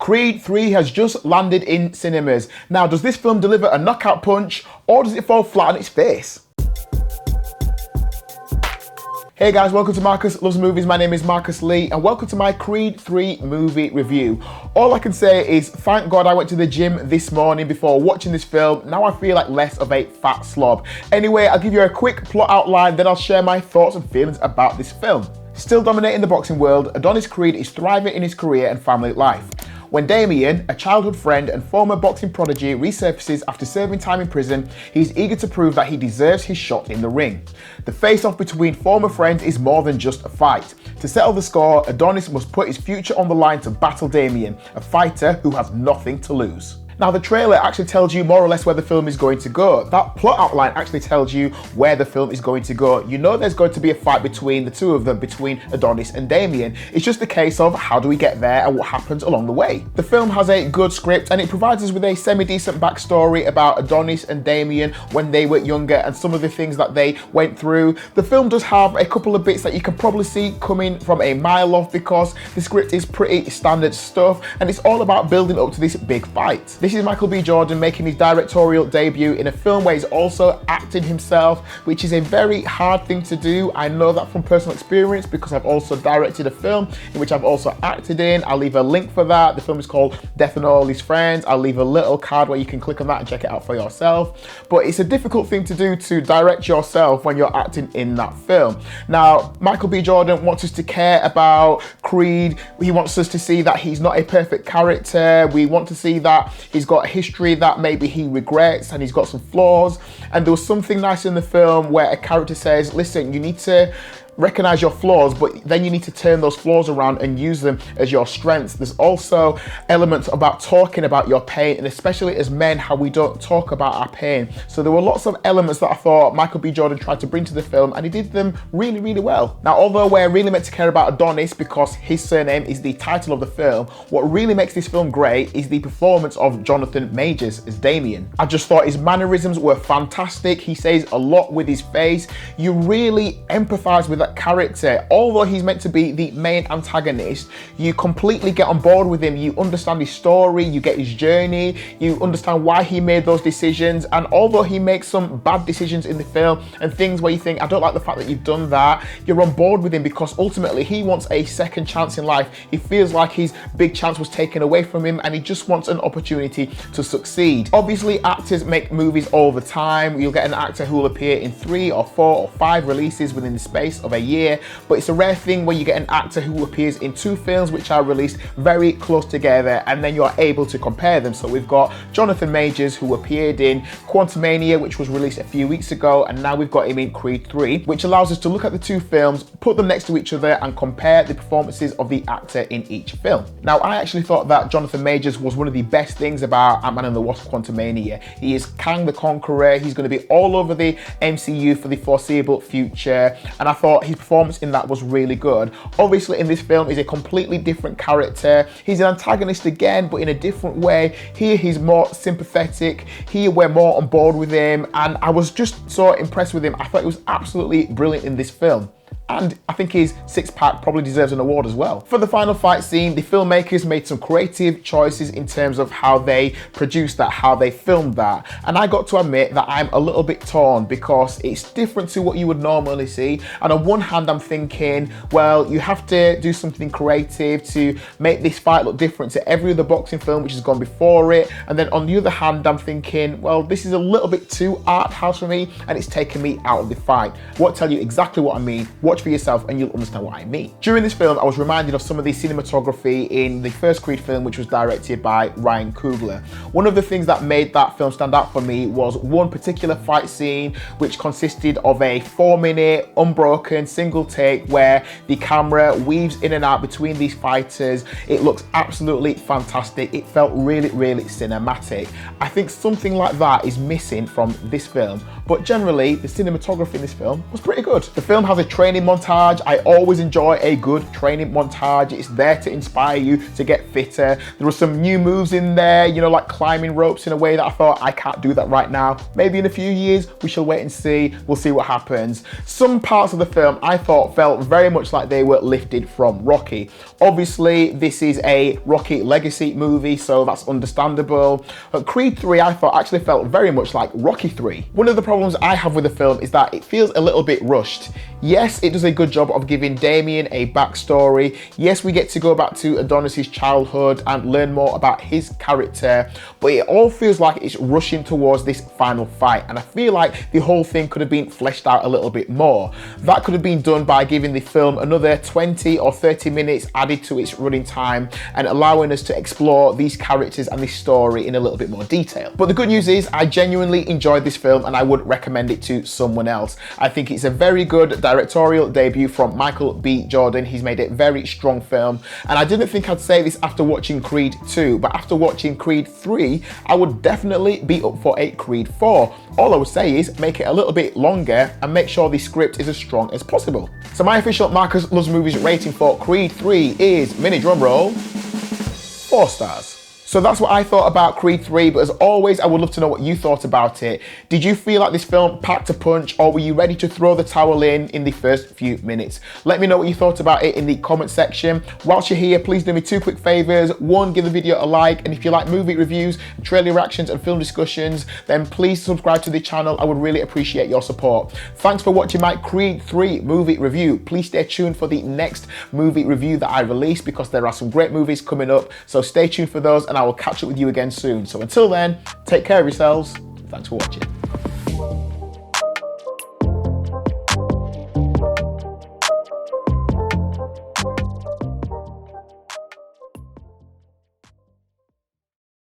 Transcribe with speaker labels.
Speaker 1: Creed 3 has just landed in cinemas. Now, does this film deliver a knockout punch or does it fall flat on its face? Hey guys, welcome to Marcus Loves Movies. My name is Marcus Lee and welcome to my Creed 3 movie review. All I can say is thank God I went to the gym this morning before watching this film. Now I feel like less of a fat slob. Anyway, I'll give you a quick plot outline, then I'll share my thoughts and feelings about this film. Still dominating the boxing world, Adonis Creed is thriving in his career and family life. When Damian, a childhood friend and former boxing prodigy, resurfaces after serving time in prison, he's eager to prove that he deserves his shot in the ring. The face-off between former friends is more than just a fight. To settle the score, Adonis must put his future on the line to battle Damian, a fighter who has nothing to lose. Now the trailer actually tells you more or less where the film is going to go. That plot outline actually tells you where the film is going to go. You know there's going to be a fight between the two of them, between Adonis and Damian. It's just a case of how do we get there and what happens along the way. The film has a good script and it provides us with a semi-decent backstory about Adonis and Damian when they were younger and some of the things that they went through. The film does have a couple of bits that you can probably see coming from a mile off because the script is pretty standard stuff and it's all about building up to this big fight. This is Michael B. Jordan making his directorial debut in a film where he's also acting himself, which is a very hard thing to do. I know that from personal experience because I've also directed a film in which I've also acted in. I'll leave a link for that. The film is called Death and All His Friends. I'll leave a little card where you can click on that and check it out for yourself. But it's a difficult thing to do to direct yourself when you're acting in that film. Now, Michael B. Jordan wants us to care about Creed. He wants us to see that he's not a perfect character. We want to see that he's got a history that maybe he regrets and he's got some flaws. And there was something nice in the film where a character says, listen, you need to recognize your flaws, but then you need to turn those flaws around and use them as your strengths. There's also elements about talking about your pain, and especially as men, how we don't talk about our pain. So there were lots of elements that I thought Michael B. Jordan tried to bring to the film, and he did them really, really well. Now, although we're really meant to care about Adonis because his surname is the title of the film, what really makes this film great is the performance of Jonathan Majors as Damian. I just thought his mannerisms were fantastic. He says a lot with his face. You really empathize with that character. Although he's meant to be the main antagonist, you completely get on board with him. You understand his story, you get his journey, you understand why he made those decisions. And although he makes some bad decisions in the film and things where you think, I don't like the fact that you've done that, you're on board with him because ultimately he wants a second chance in life. He feels like his big chance was taken away from him and he just wants an opportunity to succeed. Obviously, actors make movies all the time. You'll get an actor who will appear in 3 or 4 or 5 releases within the space of a year, but it's a rare thing where you get an actor who appears in 2 films which are released very close together and then you're able to compare them. So we've got Jonathan Majors who appeared in Quantumania, which was released a few weeks ago, and now we've got him in Creed 3, which allows us to look at the 2 films, put them next to each other and compare the performances of the actor in each film. Now, I actually thought that Jonathan Majors was one of the best things about Ant-Man and the Wasp Quantumania. He is Kang the Conqueror. He's going to be all over the MCU for the foreseeable future, and I thought his performance in that was really good. Obviously in this film is a completely different character. He's an antagonist again, but in a different way. Here he's more sympathetic. Here we're more on board with him, and I was just so impressed with him. I thought he was absolutely brilliant in this film. And I think his 6-pack probably deserves an award as well. For the final fight scene, the filmmakers made some creative choices in terms of how they produced that, how they filmed that. And I got to admit that I'm a little bit torn because it's different to what you would normally see. And on one hand, I'm thinking, well, you have to do something creative to make this fight look different to every other boxing film which has gone before it. And then on the other hand, I'm thinking, well, this is a little bit too art house for me and it's taken me out of the fight. I won't tell you exactly what I mean. Watch for yourself and you'll understand what I mean. During this film, I was reminded of some of the cinematography in the first Creed film, which was directed by Ryan Coogler. One of the things that made that film stand out for me was one particular fight scene, which consisted of a 4-minute unbroken single take where the camera weaves in and out between these fighters. It looks absolutely fantastic. It felt really, really cinematic. I think something like that is missing from this film, but generally the cinematography in this film was pretty good. The film has a training training montage. I always enjoy a good training montage. It's there to inspire you to get fitter. There were some new moves in there, you know, like climbing ropes in a way that I thought, I can't do that right now. Maybe in a few years, we shall wait and see. We'll see what happens. Some parts of the film I thought felt very much like they were lifted from Rocky. Obviously, this is a Rocky legacy movie, so that's understandable. But Creed 3, I thought, actually felt very much like Rocky 3. One of the problems I have with the film is that it feels a little bit rushed. Yes, it does a good job of giving Damian a backstory. Yes, we get to go back to Adonis's childhood and learn more about his character, but it all feels like it's rushing towards this final fight, and I feel like the whole thing could have been fleshed out a little bit more. That could have been done by giving the film another 20 or 30 minutes added to its running time and allowing us to explore these characters and this story in a little bit more detail. But the good news is I genuinely enjoyed this film and I would recommend it to someone else. I think it's a very good directorial debut from Michael B. Jordan. He's made a very strong film, and I didn't think I'd say this after watching Creed 2, but after watching Creed 3, I would definitely be up for a Creed 4. All I would say is make it a little bit longer and make sure the script is as strong as possible. So my official Marcus Loves Movies rating for Creed 3 is, mini drum roll, 4 stars. So that's what I thought about Creed 3, but as always, I would love to know what you thought about it. Did you feel like this film packed a punch, or were you ready to throw the towel in the first few minutes? Let me know what you thought about it in the comment section. Whilst you're here, please do me 2 quick favors. 1, give the video a like, and if you like movie reviews, trailer reactions, and film discussions, then please subscribe to the channel. I would really appreciate your support. Thanks for watching my Creed 3 movie review. Please stay tuned for the next movie review that I release, because there are some great movies coming up, so stay tuned for those, and I will catch up with you again soon. So until then, take care of yourselves. Thanks for watching.